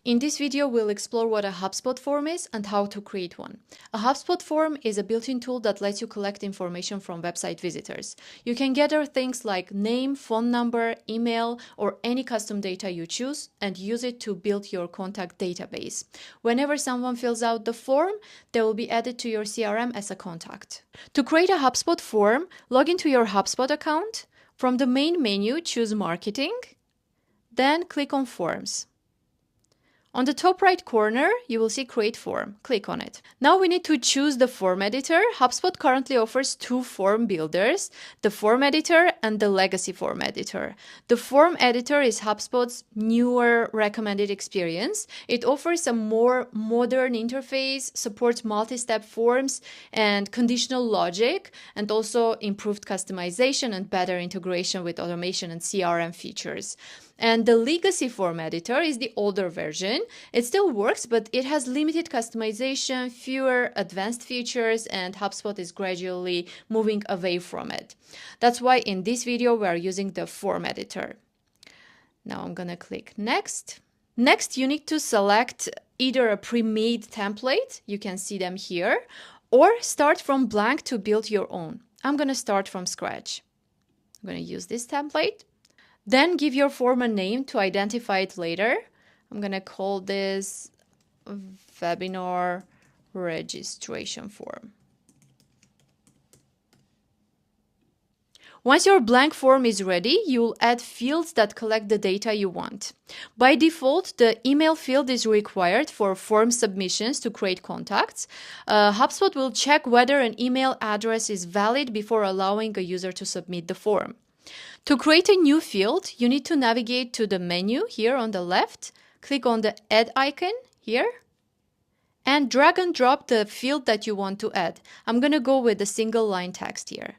In this video, we'll explore what a HubSpot form is and how to create one. A HubSpot form is a built-in tool that lets you collect information from website visitors. You can gather things like name, phone number, email, or any custom data you choose and use it to build your contact database. Whenever someone fills out the form, they will be added to your CRM as a contact. To create a HubSpot form, log into your HubSpot account. From the main menu, choose Marketing, then click on Forms. On the top right corner, you will see Create Form. Click on it. Now we need to choose the form editor. HubSpot currently offers two form builders, the form editor and the legacy form editor. The form editor is HubSpot's newer recommended experience. It offers a more modern interface, supports multi-step forms and conditional logic, and also improved customization and better integration with automation and CRM features. And the legacy form editor is the older version. It still works, but it has limited customization, fewer advanced features, and HubSpot is gradually moving away from it. That's why in this video, we are using the form editor. Now I'm gonna click Next. Next, you need to select either a pre-made template, you can see them here, or start from blank to build your own. I'm gonna start from scratch. I'm gonna use this template. Then give your form a name to identify it later. I'm going to call this webinar registration form. Once your blank form is ready, you'll add fields that collect the data you want. By default, the email field is required for form submissions to create contacts. HubSpot will check whether an email address is valid before allowing a user to submit the form. To create a new field, you need to navigate to the menu here on the left, click on the Add icon here, and drag and drop the field that you want to add. I'm going to go with the single line text here.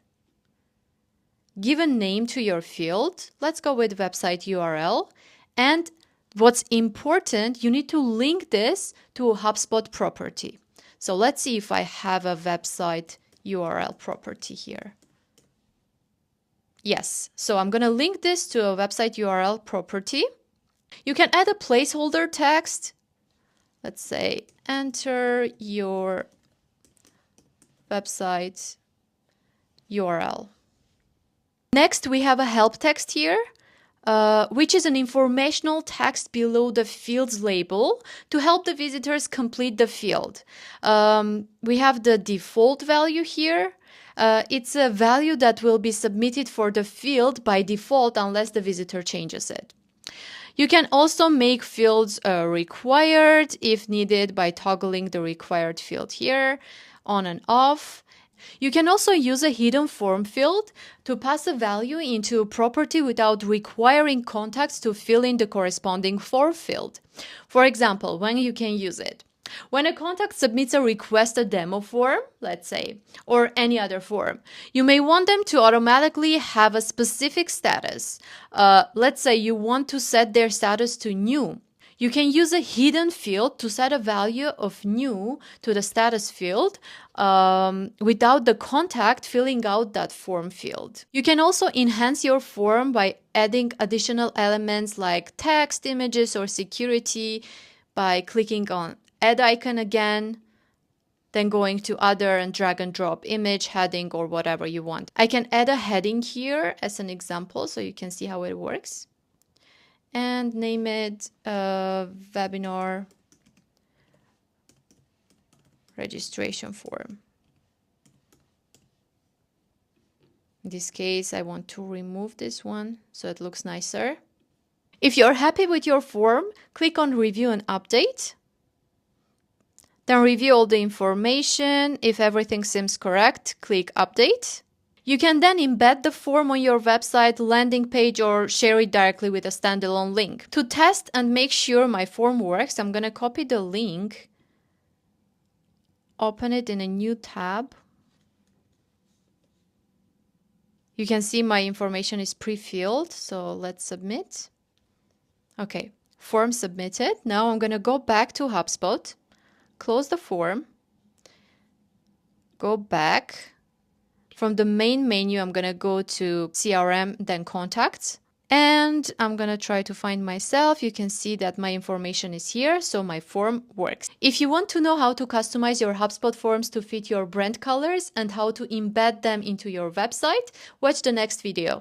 Give a name to your field. Let's go with website URL. And what's important, you need to link this to a HubSpot property. So let's see if I have a website URL property here. Yes, so I'm going to link this to a website URL property. You can add a placeholder text. Let's say, enter your website URL. Next, we have a help text here, which is an informational text below the field's label to help the visitors complete the field. We have the default value here. It's a value that will be submitted for the field by default unless the visitor changes it. You can also make fields required if needed by toggling the required field here on and off. You can also use a hidden form field to pass a value into a property without requiring contacts to fill in the corresponding form field. For example, when you can use it. When a contact submits a request a demo form, let's say, or any other form, you may want them to automatically have a specific status. Let's say you want to set their status to new. You can use a hidden field to set a value of new to the status field without the contact filling out that form field. You can also enhance your form by adding additional elements like text, images, or security by clicking on Add icon again, then going to other and drag and drop image, heading, or whatever you want. I can add a heading here as an example so you can see how it works. And name it webinar registration form. In this case, I want to remove this one so it looks nicer. If you're happy with your form, click on Review and Update. Then review all the information. If everything seems correct, click Update. You can then embed the form on your website, landing page, or share it directly with a standalone link. To test and make sure my form works, I'm going to copy the link, open it in a new tab. You can see my information is pre-filled, so let's submit. Okay, form submitted. Now I'm going to go back to HubSpot. Close the form, go back. From the main menu, I'm going to go to CRM, then Contacts. And I'm gonna try to find myself. You can see that my information is here, so my form works. If you want to know how to customize your HubSpot forms to fit your brand colors and how to embed them into your website, watch the next video.